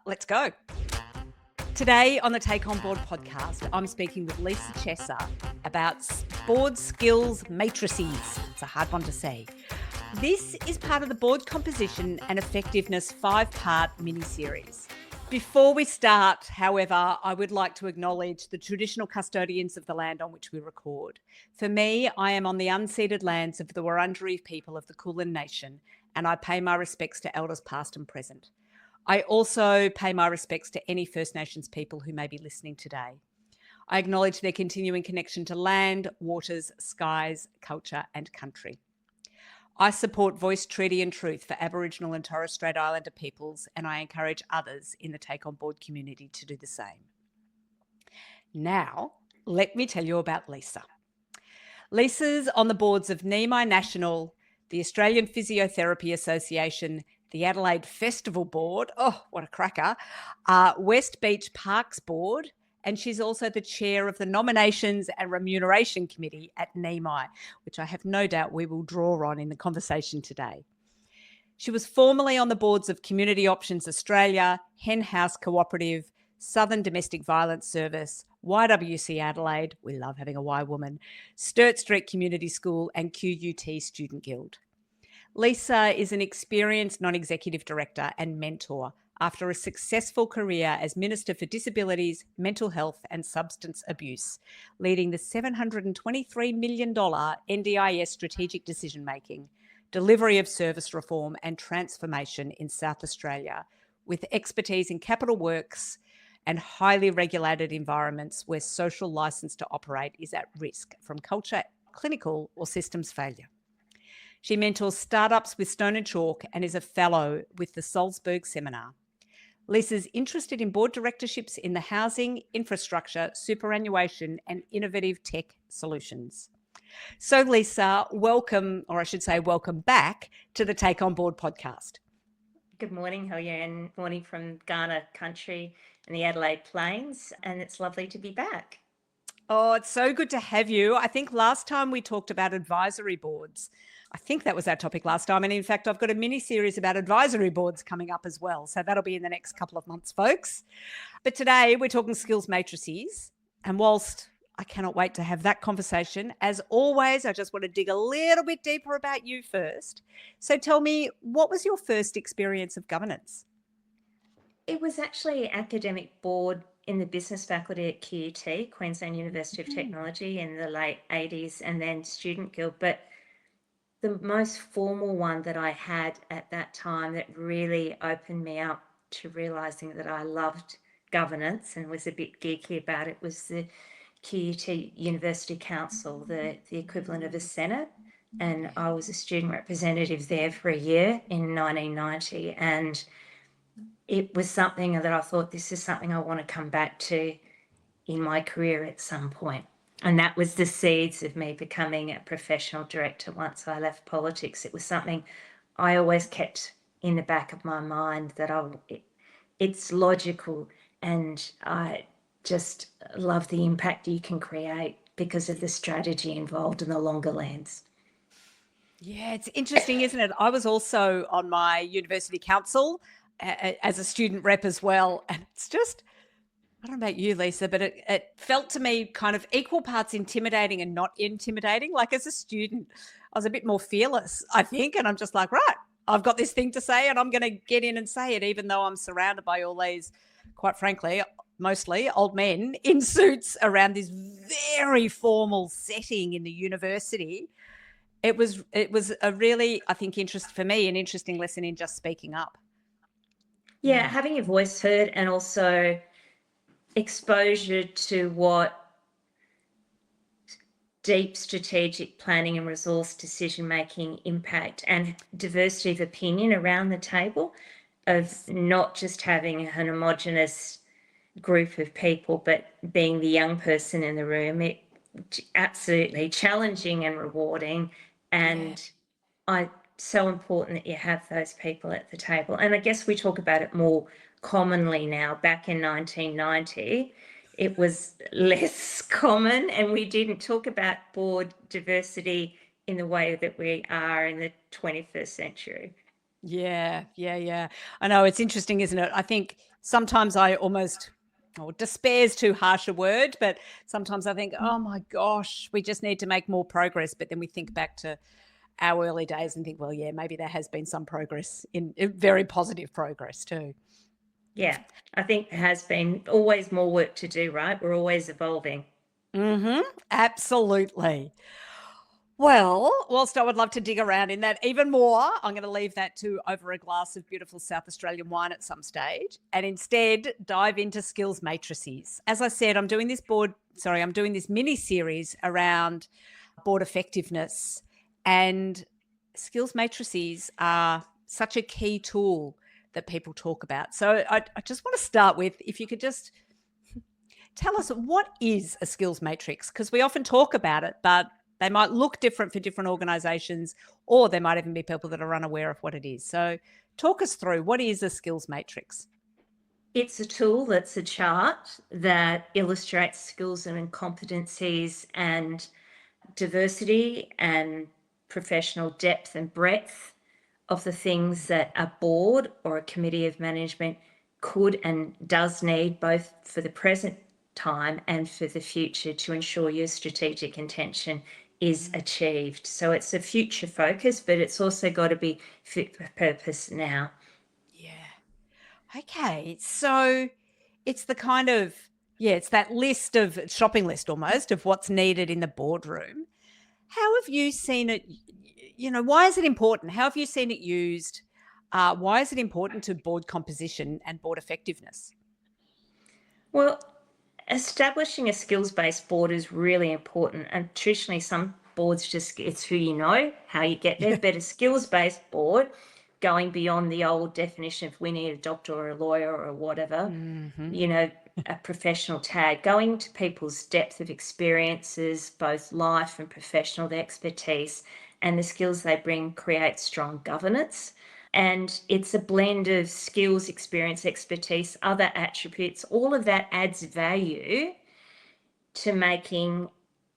Let's go. Today on the Take On Board podcast, I'm speaking with Leesa Chesser about board skills matrices. It's a hard one to say. This is part of the board composition and effectiveness 5-part miniseries. Before we start, however, I would like to acknowledge the traditional custodians of the land on which we record. For me, I am on the unceded lands of the Wurundjeri people of the Kulin Nation, and I pay my respects to elders past and present. I also pay my respects to any First Nations people who may be listening today. I acknowledge their continuing connection to land, waters, skies, culture and country. I support Voice, Treaty and Truth for Aboriginal and Torres Strait Islander peoples, and I encourage others in the Take On Board community to do the same. Now, let me tell you about Leesa. Leesa's on the boards of Neami National, the Australian Physiotherapy Association, the Adelaide Festival Board, oh, what a cracker, West Beach Parks Board, and she's also the chair of the Nominations and Remuneration Committee at Neami, which I have no doubt we will draw on in the conversation today. She was formerly on the boards of Community Options Australia, Hen House Cooperative, Southern Domestic Violence Service, YWCA Adelaide, we love having a Y woman, Sturt Street Community School and QUT Student Guild. Leesa is an experienced non-executive director and mentor after a successful career as Minister for Disabilities, Mental Health and Substance Abuse, leading the $723 million NDIS strategic decision-making, delivery of service reform and transformation in South Australia, with expertise in capital works and highly regulated environments where social licence to operate is at risk from culture, clinical or systems failure. She mentors startups with Stone and Chalk and is a fellow with the Salzburg Seminar. Leesa's interested in board directorships in the housing, infrastructure, superannuation and innovative tech solutions. So Leesa, welcome, or I should say welcome back to the Take On Board podcast. Good morning, how are you? And morning from Ghana country and the Adelaide Plains, and it's lovely to be back. Oh, it's so good to have you. I think last time we talked about advisory boards. I think that was our topic last time. And in fact, I've got a mini series about advisory boards coming up as well. So that'll be in the next couple of months, folks. But today we're talking skills matrices. And whilst I cannot wait to have that conversation, as always, I just want to dig a little bit deeper about you first. So tell me, what was your first experience of governance? It was actually academic board in the business faculty at QUT, Queensland University of Technology, in the late 80s, and then Student Guild. But the most formal one that I had at that time that really opened me up to realising that I loved governance and was a bit geeky about it was the QUT University Council, the equivalent of a Senate. And I was a student representative there for a year in 1990. And it was something that I thought, this is something I want to come back to in my career at some point. And that was the seeds of me becoming a professional director once I left politics. It was something I always kept in the back of my mind that it's logical, and I just love the impact you can create because of the strategy involved in the longer lens. Yeah, it's interesting, isn't it? I was also on my university council as a student rep as well. And it's just, I don't know about you, Leesa, but it felt to me kind of equal parts intimidating and not intimidating. Like as a student, I was a bit more fearless, I think. And I'm just like, right, I've got this thing to say and I'm going to get in and say it, even though I'm surrounded by all these, quite frankly, mostly old men in suits around this very formal setting in the university. It was a really, I think, an interesting lesson in just speaking up. Yeah, having your voice heard and also exposure to what deep strategic planning and resource decision-making impact and diversity of opinion around the table, of not just having a homogenous group of people, but being the young person in the room. It absolutely challenging and rewarding. And so important that you have those people at the table. And I guess we talk about it more commonly now. Back in 1990, it was less common, and we didn't talk about board diversity in the way that we are in the 21st century. Yeah. I know, it's interesting, isn't it? I think sometimes I almost, despair's too harsh a word, but sometimes I think, oh my gosh, we just need to make more progress. But then we think back to our early days and think, well, yeah, maybe there has been some progress, in very positive progress too. Yeah, I think there has been always more work to do, right? We're always evolving. Absolutely. Well, whilst I would love to dig around in that even more, I'm going to leave that to over a glass of beautiful South Australian wine at some stage and instead dive into skills matrices. As I said, I'm doing this mini series around board effectiveness, and skills matrices are such a key tool that people talk about. So I just want to start with, if you could just tell us, what is a skills matrix? Because we often talk about it, but they might look different for different organisations, or there might even be people that are unaware of what it is. So talk us through, what is a skills matrix? It's a tool that's a chart that illustrates skills and competencies and diversity and professional depth and breadth of the things that a board or a committee of management could and does need, both for the present time and for the future, to ensure your strategic intention is achieved. So it's a future focus, but it's also got to be fit for purpose now. Yeah. Okay. So it's the kind of, it's that list of shopping list almost of what's needed in the boardroom. How have you seen it? Why is it important? How have you seen it used? Why is it important to board composition and board effectiveness? Well, establishing a skills-based board is really important, and traditionally some boards just, it's who you know, how you get there. But a skills-based board, going beyond the old definition of we need a doctor or a lawyer or whatever, a professional tag, going to people's depth of experiences, both life and professional, their expertise and the skills they bring, create strong governance. And it's a blend of skills, experience, expertise, other attributes. All of that adds value to making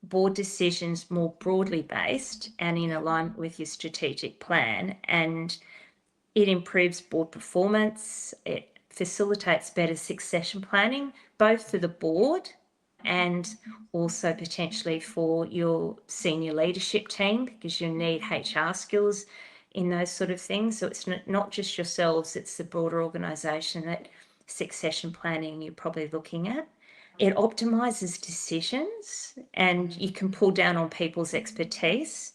board decisions more broadly based and in alignment with your strategic plan. And it improves board performance. It facilitates better succession planning, both for the board and also potentially for your senior leadership team, because you need HR skills in those sort of things. So it's not just yourselves, it's the broader organisation that succession planning you're probably looking at. It optimises decisions, and you can pull down on people's expertise.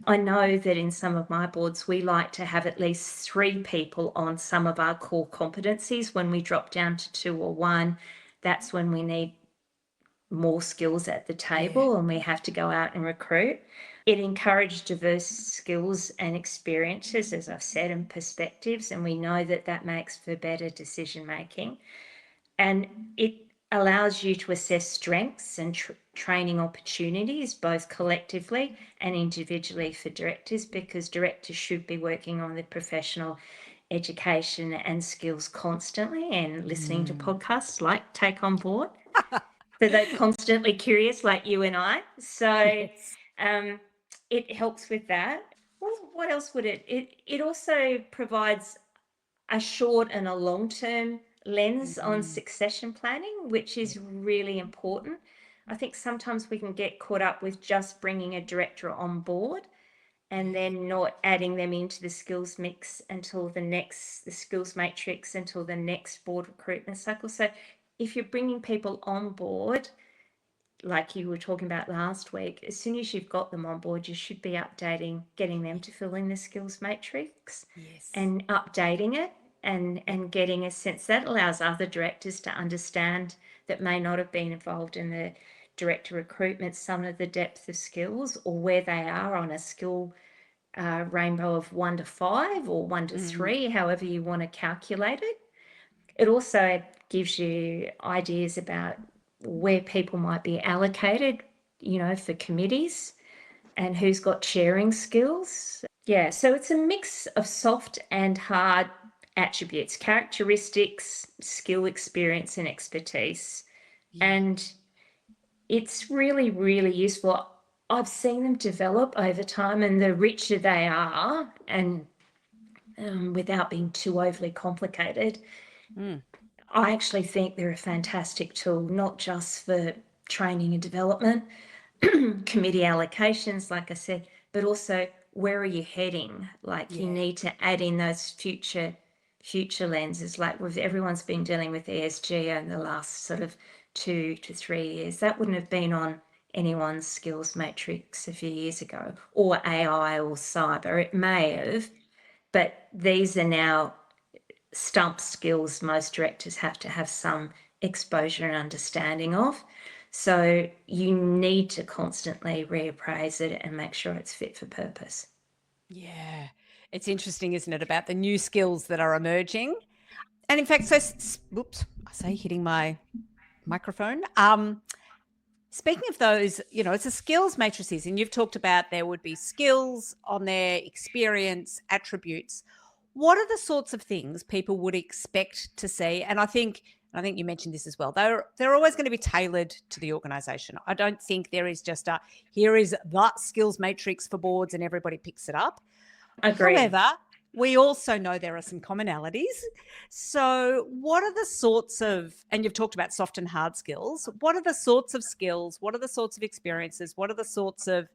I know that in some of my boards, we like to have at least 3 people on some of our core competencies. When we drop down to 2 or 1, that's when we need more skills at the table and we have to go out and recruit. It encouraged diverse skills and experiences, as I've said, and perspectives, and we know that that makes for better decision making. And it allows you to assess strengths and training opportunities, both collectively and individually for directors, because directors should be working on their professional education and skills constantly and listening to podcasts like Take On Board. So they're constantly curious, like you and I. So it helps with that. Well, what else would it also provides a short and a long-term lens on succession planning, which is really important. I think sometimes we can get caught up with just bringing a director on board and then not adding them into the skills mix until the skills matrix, until the next board recruitment cycle. So if you're bringing people on board, like you were talking about last week, as soon as you've got them on board, you should be updating, getting them to fill in the skills matrix and updating it and getting a sense that allows other directors to understand that may not have been involved in the director recruitment, some of the depth of skills or where they are on a skill rainbow of 1 to 5 or 1 to 3, however you want to calculate it. It also gives you ideas about where people might be allocated, for committees and who's got chairing skills. Yeah, so it's a mix of soft and hard attributes, characteristics, skill, experience, and expertise. And it's really, really useful. I've seen them develop over time, and the richer they are, and without being too overly complicated, I actually think they're a fantastic tool, not just for training and development, committee allocations, like I said, but also where are you heading? Like you Yeah. need to add in those future lenses, like everyone's been dealing with ESG in the last sort of 2 to 3 years. That wouldn't have been on anyone's skills matrix a few years ago, or AI or cyber. It may have, but these are now stump skills most directors have to have some exposure and understanding of. So you need to constantly reappraise it and make sure it's fit for purpose. Yeah. It's interesting, isn't it, about the new skills that are emerging. And in fact, so, whoops, I say hitting my microphone. Speaking of those, it's a skills matrices, and you've talked about there would be skills on there, experience, attributes. What are the sorts of things people would expect to see? And I think you mentioned this as well. They're always going to be tailored to the organisation. I don't think there is just here is the skills matrix for boards and everybody picks it up. Agreed. However, we also know there are some commonalities. So what are the sorts of, and you've talked about soft and hard skills, what are the sorts of skills, what are the sorts of experiences, what are the sorts of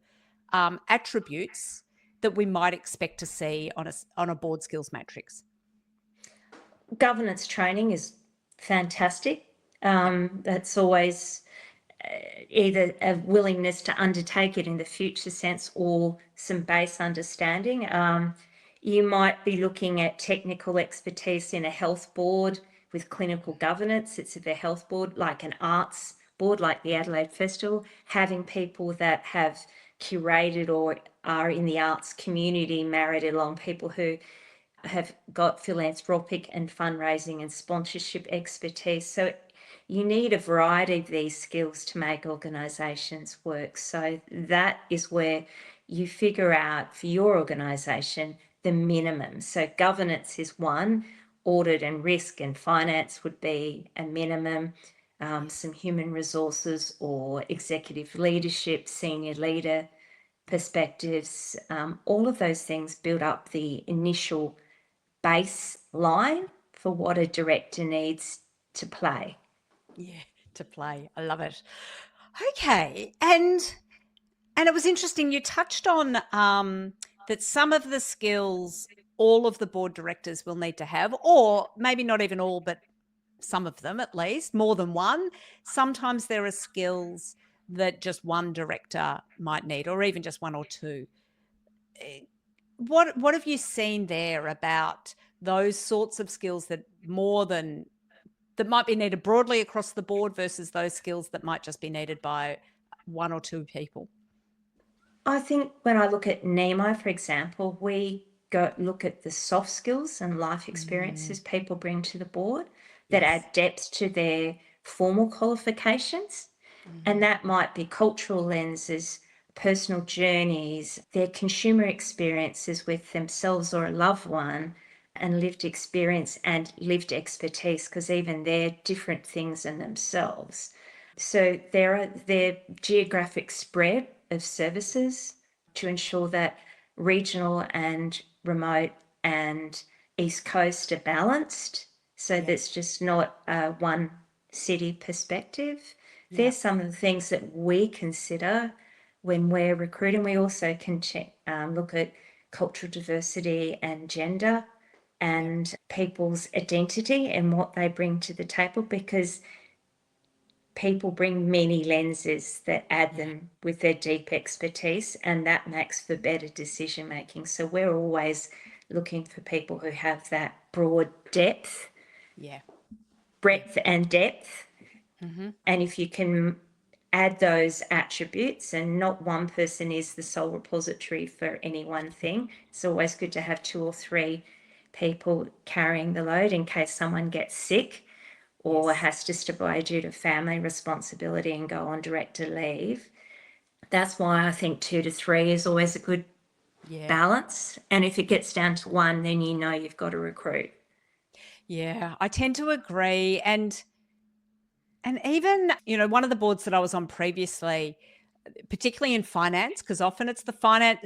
attributes that we might expect to see on a board skills matrix? Governance training is fantastic. That's always either a willingness to undertake it in the future sense or some base understanding. You might be looking at technical expertise in a health board with clinical governance. It's a health board, like an arts board, like the Adelaide Festival, having people that have curated or are in the arts community married along, people who have got philanthropic and fundraising and sponsorship expertise. So you need a variety of these skills to make organisations work. So that is where you figure out for your organisation the minimum. So governance is one, audit and risk and finance would be a minimum, some human resources or executive leadership, senior leader perspectives, all of those things build up the initial baseline for what a director needs to play. Yeah, to play. I love it. Okay. And it was interesting, you touched on that some of the skills all of the board directors will need to have, or maybe not even all, but some of them at least, more than one. Sometimes there are skills that just one director might need, or even just one or two. What have you seen there about those sorts of skills that might be needed broadly across the board versus those skills that might just be needed by one or two people? I think when I look at NEMI, for example, we go look at the soft skills and life experiences people bring to the board that Yes. add depth to their formal qualifications. And that might be cultural lenses, personal journeys, their consumer experiences with themselves or a loved one, and lived experience and lived expertise, because even they're different things in themselves. So their geographic spread of services to ensure that regional and remote and East Coast are balanced. So that's just not one city perspective. There's some of the things that we consider when we're recruiting. We also can look at cultural diversity and gender and people's identity and what they bring to the table, because people bring many lenses that add them with their deep expertise, and that makes for better decision making. So we're always looking for people who have that broad depth, Yeah. breadth and depth. And if you can add those attributes, and not one person is the sole repository for any one thing, it's always good to have two or three people carrying the load in case someone gets sick or has to step away due to family responsibility and go on director leave. That's why I think 2 to 3 is always a good balance. And if it gets down to one, then you know you've got to recruit. Yeah, I tend to agree. And even, one of the boards that I was on previously, particularly in finance, because often it's the finance,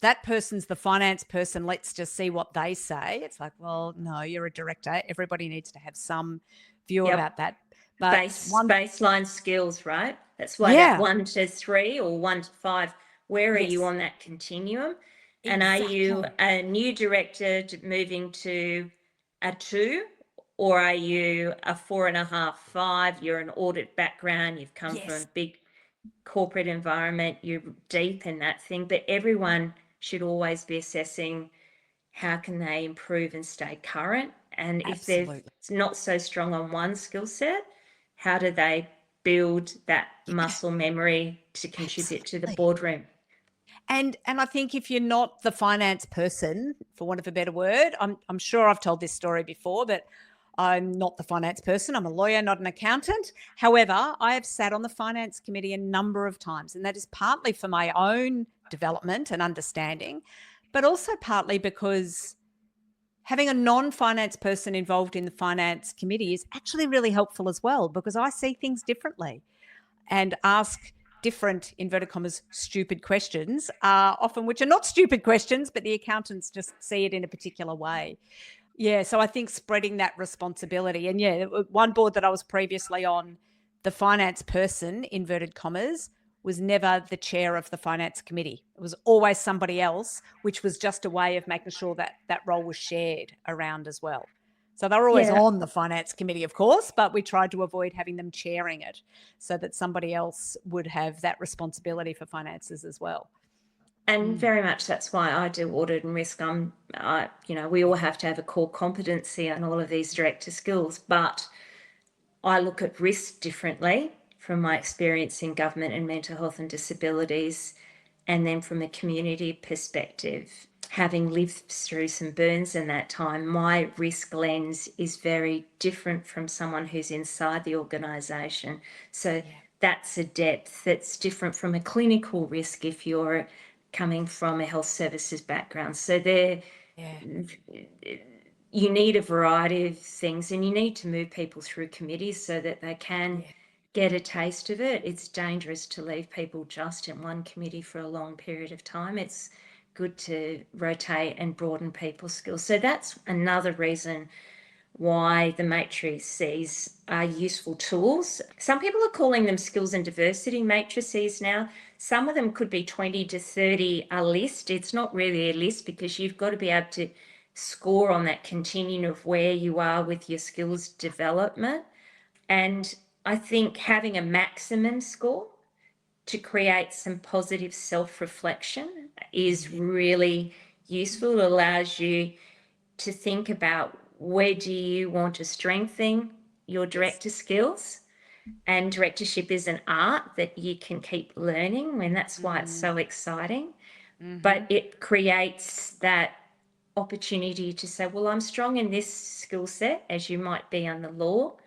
that person's the finance person, let's just see what they say. It's like, well, no, you're a director. Everybody needs to have some view Yep. about that. But Baseline skills, right? That's why that yeah, 1 to 3 or 1 to 5, where are you yes, on that continuum? And are you exactly. a new director moving to a 2, or are you a 4.5, 5? You're an audit background, you've come from Yes, a big corporate environment, you're deep in that thing, but everyone should always be assessing how can they improve and stay current. And if they're absolutely. not so strong on one skill set, how do they build that Yeah, muscle memory to contribute to the absolutely. boardroom? And I think if you're not the finance person, for want of a better word, I'm sure I've told this story before, but I'm not the finance person. I'm a lawyer, not an accountant. However, I have sat on the finance committee a number of times, and that is partly for my own development and understanding, but also partly because having a non-finance person involved in the finance committee is actually really helpful as well, because I see things differently and ask different, inverted commas, stupid questions, often which are not stupid questions, but the accountants just see it in a particular way. Yeah, so I think spreading that responsibility. And yeah, one board that I was previously on, the finance person, inverted commas, was never the chair of the finance committee. It was always somebody else, which was just a way of making sure that that role was shared around as well. So they were always Yeah. on the finance committee, of course, but we tried to avoid having them chairing it so that somebody else would have that responsibility for finances as well. And very much that's why I do audit and risk. We all have to have a core competency on all of these director skills, but I look at risk differently from my experience in government and mental health and disabilities, and then from a community perspective, having lived through some burns in that time, my risk lens is very different from someone who's inside the organisation. So Yeah. that's a depth that's different from a clinical risk if you're coming from a health services background. So Yeah. you need a variety of things, and you need to move people through committees so that they can Yeah. get a taste of it. It's dangerous to leave people just in one committee for a long period of time. It's good to rotate and broaden people's skills. So that's another reason why the matrices are useful tools. Some people are calling them skills and diversity matrices now. Some of them could be 20 to 30 a list. It's not really a list because you've got to be able to score on that continuum of where you are with your skills development. And I think having a maximum score to create some positive self-reflection is really useful. It allows you to think about where do you want to strengthen your Yes. director skills. And directorship is an art that you can keep learning, and that's why it's so exciting. But it creates that opportunity to say, well, I'm strong in this skill set, as you might be on the law,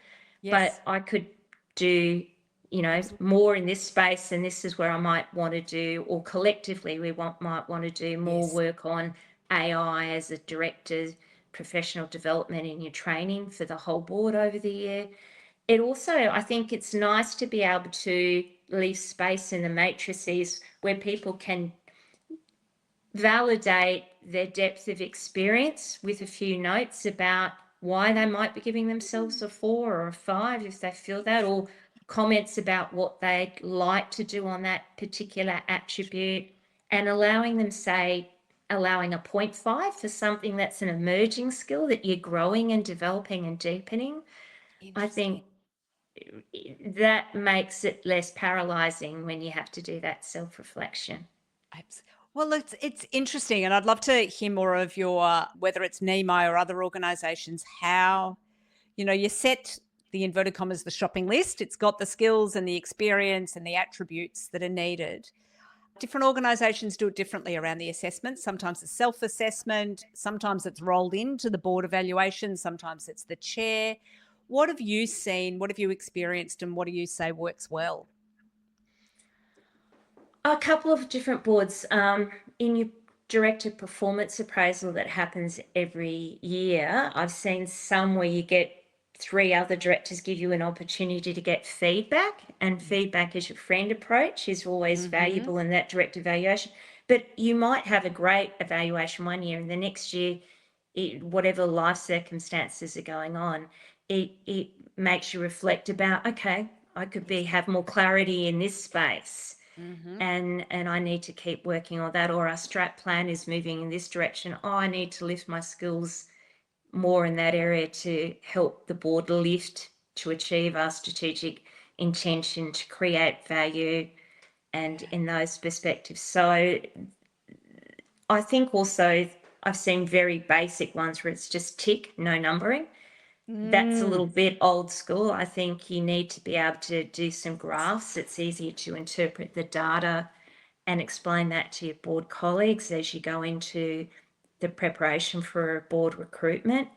but Yes. I could do, Absolutely. more in this space, and this is where I might want to do, or collectively might want to do more Yes. work on AI as a director, professional development in your training for the whole board over the year. It also, I think it's nice to be able to leave space in the matrices where people can validate their depth of experience with a few notes about why they might be giving themselves a 4 or a 5 if they feel that, or comments about what they'd like to do on that particular attribute, and allowing a 0.5 for something that's an emerging skill that you're growing and developing and deepening. I Interesting. think that makes it less paralyzing when you have to do that self-reflection. Well, it's interesting, and I'd love to hear more of your whether it's NEMI or other organisations, how you set the inverted commas the shopping list. It's got the skills and the experience and the attributes that are needed. Different organisations do it differently around the assessment. Sometimes it's self-assessment, sometimes it's rolled into the board evaluation, sometimes it's the chair. What have you seen? What have you experienced, and what do you say works well? A couple of different boards. In your director performance appraisal that happens every year, I've seen some where you get 3 other directors give you an opportunity to get feedback, and feedback as your friend approach is always valuable in that direct evaluation. But you might have a great evaluation one year, and the next year, whatever life circumstances are going on, it makes you reflect about, okay, I could have more clarity in this space, and I need to keep working on that. Or our strat plan is moving in this direction. Oh, I need to lift my skills more in that area to help the board lift to achieve our strategic intention to create value, and in those perspectives. So I think also I've seen very basic ones where it's just tick, no numbering. That's a little bit old school. I think you need to be able to do some graphs. It's easier to interpret the data and explain that to your board colleagues as you go into the preparation for board recruitment.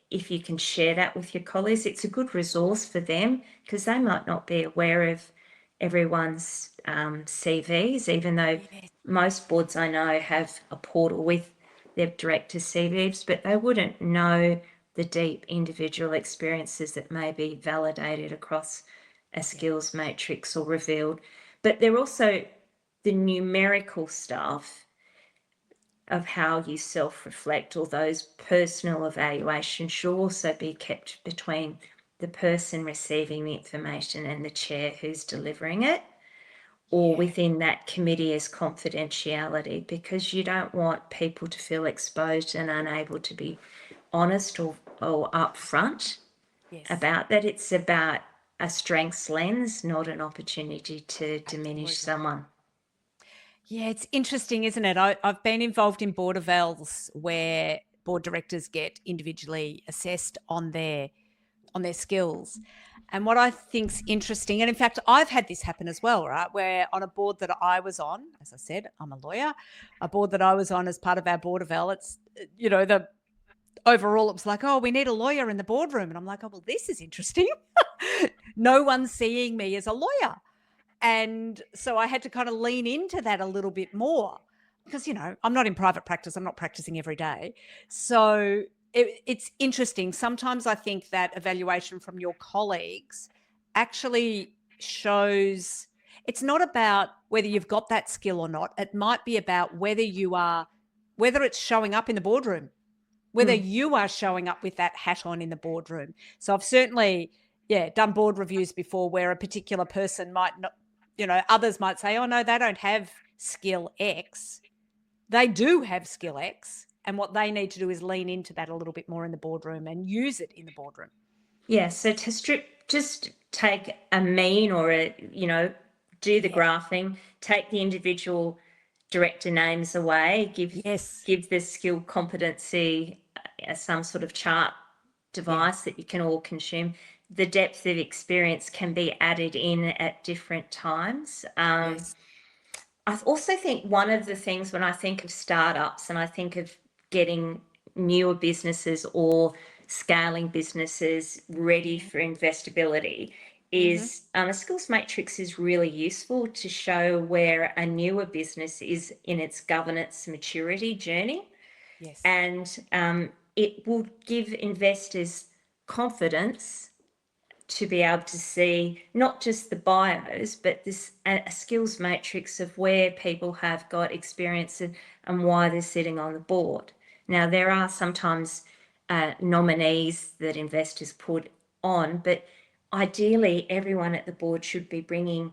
If you can share that with your colleagues, it's a good resource for them, because they might not be aware of everyone's CVs, even though most boards I know have a portal with their director CVs, but they wouldn't know the deep individual experiences that may be validated across a skills matrix or revealed. But they're also the numerical stuff of how you self-reflect, or those personal evaluations should also be kept between the person receiving the information and the chair who's delivering it, or within that committee as confidentiality, because you don't want people to feel exposed and unable to be honest or upfront about that. It's about a strengths lens, not an opportunity to diminish someone. Yeah, it's interesting, isn't it? I've been involved in board evals where board directors get individually assessed on their skills. And what I think's interesting, and in fact, I've had this happen as well, right? Where on a board that I was on, as I said, I'm a lawyer, a board that I was on as part of our board eval, it's, the overall, it was like, oh, we need a lawyer in the boardroom. And I'm like, oh, well, this is interesting. No one's seeing me as a lawyer. And so I had to kind of lean into that a little bit more, because, I'm not in private practice. I'm not practicing every day. So it's interesting. Sometimes I think that evaluation from your colleagues actually shows it's not about whether you've got that skill or not. It might be about whether it's showing up in the boardroom, whether you are showing up with that hat on in the boardroom. So I've certainly, done board reviews before where a particular person might not, others might say, oh, no, they don't have skill X. They do have skill X. And what they need to do is lean into that a little bit more in the boardroom and use it in the boardroom. Yeah. So to just take a mean, or do the graphing, take the individual director names away, give the skill competency some sort of chart device that you can all consume. The depth of experience can be added in at different times. I also think one of the things when I think of startups and I think of getting newer businesses or scaling businesses ready for investability is a skills matrix is really useful to show where a newer business is in its governance maturity journey. And it will give investors confidence to be able to see not just the bios, but a skills matrix of where people have got experience and why they're sitting on the board. Now, there are sometimes nominees that investors put on, but ideally everyone at the board should be bringing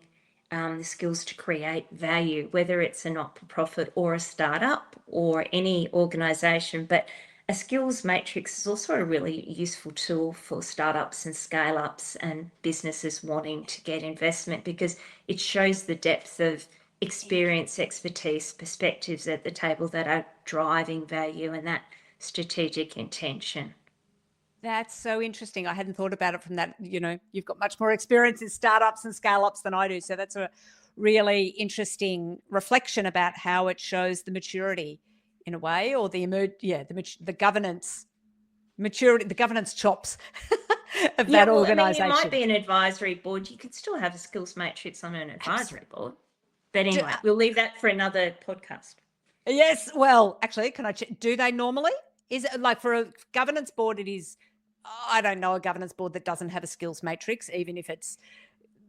the skills to create value, whether it's a not-for-profit or a startup or any organisation. But a skills matrix is also a really useful tool for startups and scale-ups and businesses wanting to get investment, because it shows the depth of experience, expertise, perspectives at the table that are driving value and that strategic intention. That's so interesting. I hadn't thought about it from that. You've got much more experience in startups and scale-ups than I do. So that's a really interesting reflection about how it shows the maturity in a way, or the governance maturity, the governance chops of that organisation. It might be an advisory board. You could still have a skills matrix on an advisory board. But anyway, we'll leave that for another podcast. Yes. Well, actually, do they normally? Is it like for a governance board, it is, I don't know a governance board that doesn't have a skills matrix, even if it's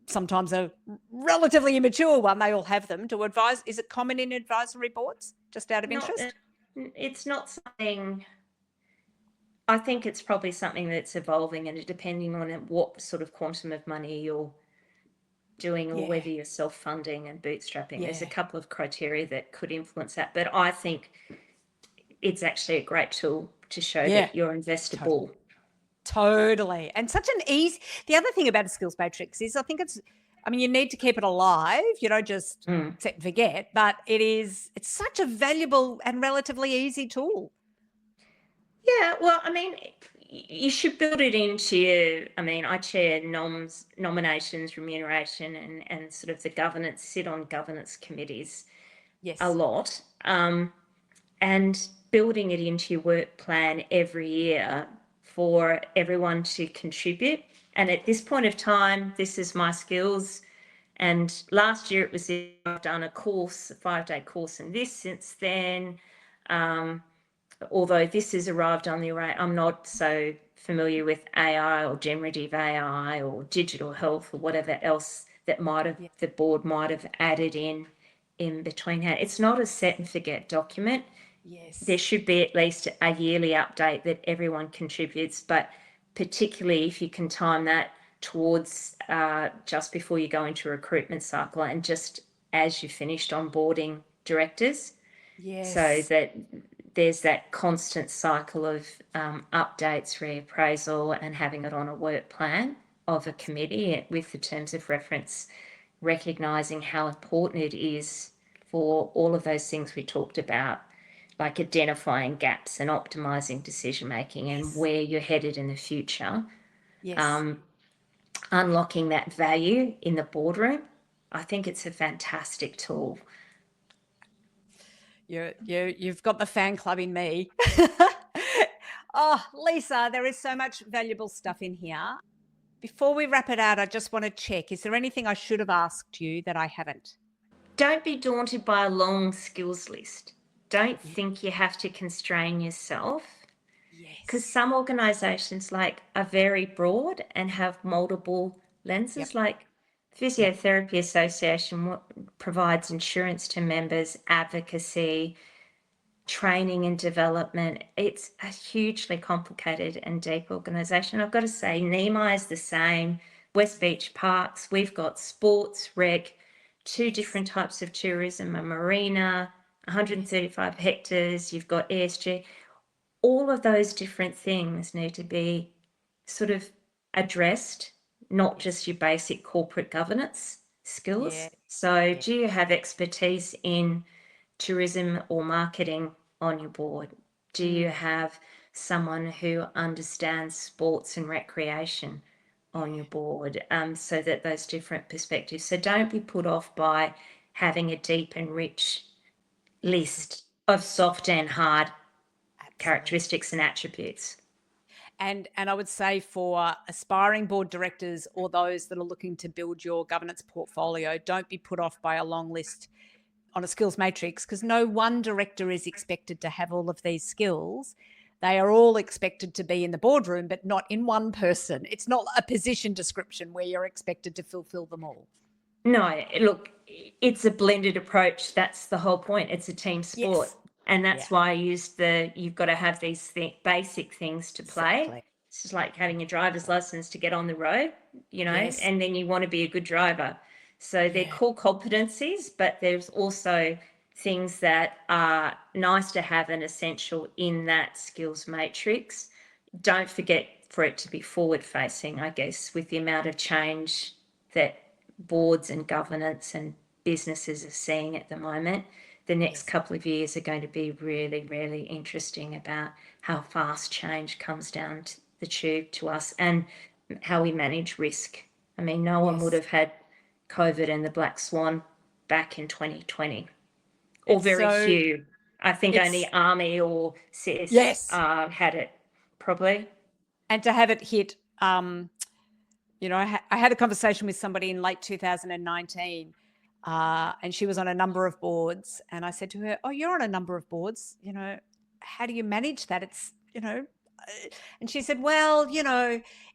sometimes a relatively immature one, they all have them, to advise. Is it common in advisory boards, just out of interest? It's not something. I think it's probably something that's evolving, and depending on what sort of quantum of money you're doing or Yeah. whether you're self-funding and bootstrapping. There's a Yeah. couple of criteria that could influence that, but I think it's actually a great tool to show Yeah. that you're investable. Totally. And the other thing about a skills matrix is, you need to keep it alive. You don't just set and forget, but it's such a valuable and relatively easy tool. Yeah, well, you should build it into your, I chair nominations, remuneration, and sort of the governance, sit on governance committees a lot. And building it into your work plan every year for everyone to contribute. And at this point of time, this is my skills. And last year it was, I've done a 5-day course in this since then. Although this has arrived on the array, I'm not so familiar with AI or generative AI or digital health or whatever else that the board might have added in between. It's not a set and forget document. Yes. There should be at least a yearly update that everyone contributes, but particularly if you can time that towards just before you go into a recruitment cycle and just as you finished onboarding directors. Yes. So that there's that constant cycle of updates, reappraisal, and having it on a work plan of a committee with the terms of reference, recognising how important it is for all of those things we talked about, like identifying gaps and optimising decision making and where you're headed in the future. Yes. Unlocking that value in the boardroom. I think it's a fantastic tool. You've got the fan club in me. Oh, Leesa, there is so much valuable stuff in here. Before we wrap it out, I just want to check, is there anything I should have asked you that I haven't? Don't be daunted by a long skills list. Don't think you have to constrain yourself. Yes. Because some organisations are very broad and have multiple lenses. Like Physiotherapy Association provides insurance to members, advocacy, training and development. It's a hugely complicated and deep organisation. I've got to say, NEMI is the same. West Beach Parks, we've got sports, rec, 2 different types of tourism, a marina, 135 hectares, you've got ESG. All of those different things need to be sort of addressed, not just your basic corporate governance skills. Yeah. So do you have expertise in tourism or marketing on your board? Do you have someone who understands sports and recreation on your board? So that those different perspectives. So don't be put off by having a deep and rich list of soft and hard characteristics and attributes. And I would say for aspiring board directors or those that are looking to build your governance portfolio, don't be put off by a long list on a skills matrix, because no one director is expected to have all of these skills. They are all expected to be in the boardroom, but not in one person. It's not a position description where you're expected to fulfill them all. No, look, it's a blended approach. That's the whole point. It's a team sport. Yes. And that's why I used you've got to have these basic things to play. Exactly. It's just like having a driver's license to get on the road, Yes. and then you want to be a good driver. So they're core competencies, but there's also things that are nice to have and essential in that skills matrix. Don't forget for it to be forward facing, I guess, with the amount of change that boards and governance and businesses are seeing at the moment. The next couple of years are going to be really, really interesting about how fast change comes down the tube to us and how we manage risk. No one would have had COVID and the black swan back in 2020, or very few. I think only Army or CS had it, probably. And to have it hit, I had a conversation with somebody in late 2019, and she was on a number of boards, and I said to her, "Oh, you're on a number of boards, how do you manage that?" It's, and she said, "Well,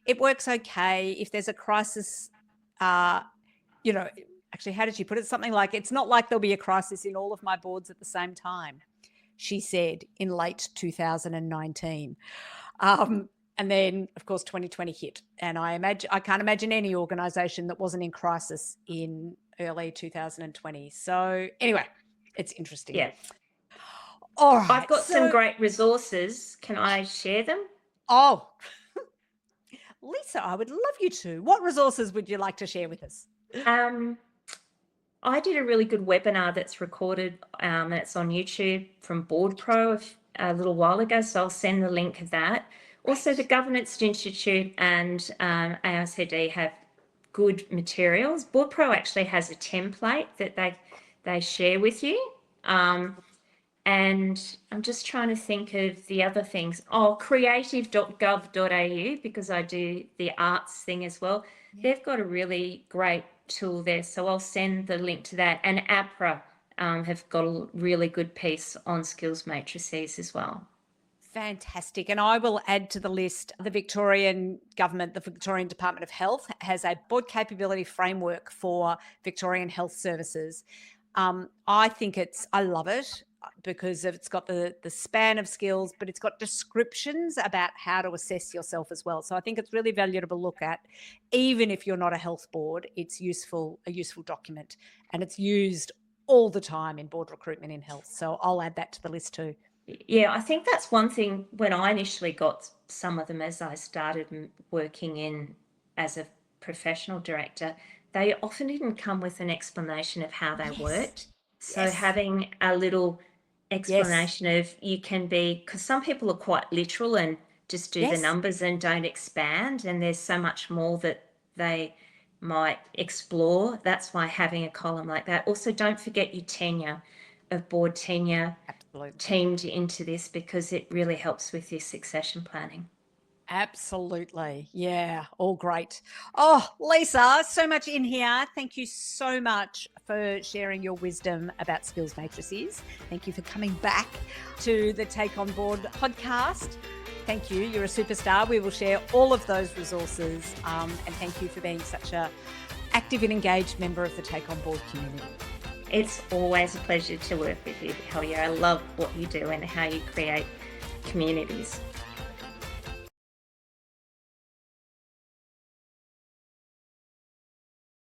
it works okay. If there's a crisis, actually, how did she put it? Something like, it's not like there'll be a crisis in all of my boards at the same time, she said in late 2019. And then, of course, 2020 hit. And I can't imagine any organisation that wasn't in crisis in early 2020. So anyway, it's interesting. Yeah. All right. I've got some great resources. Can I share them? Oh, Leesa, I would love you to. What resources would you like to share with us? I did a really good webinar that's recorded. It's on YouTube from Board Pro a little while ago, so I'll send the link of that. Also, the Governance Institute and AICD have good materials. Board Pro actually has a template that they share with you. And I'm just trying to think of the other things. Oh, creative.gov.au, because I do the arts thing as well. Yeah. They've got a really great tool there. So I'll send the link to that. And APRA have got a really good piece on skills matrices as well. Fantastic. And I will add to the list, the Victorian government, the Victorian Department of Health has a board capability framework for Victorian health services. I love it because it's got the span of skills, but it's got descriptions about how to assess yourself as well. So I think it's really valuable to look at, even if you're not a health board. It's a useful document, and it's used all the time in board recruitment in health. So I'll add that to the list too. Yeah, I think that's one thing. When I initially got some of them, as I started working as a professional director, they often didn't come with an explanation of how they worked. So having a little explanation of, you can be, because some people are quite literal and just do the numbers and don't expand, and there's so much more that they might explore. That's why having a column like that. Also, don't forget your tenure, of board tenure. Absolutely. Teamed into this, because it really helps with your succession planning. Absolutely. Yeah, all great. Oh, Leesa, so much in here. Thank you so much for sharing your wisdom about skills matrices. Thank you for coming back to the Take On Board podcast. Thank you. You're a superstar. We will share all of those resources. And thank you for being such an active and engaged member of the Take On Board community. It's always a pleasure to work with you, Helga. I love what you do and how you create communities.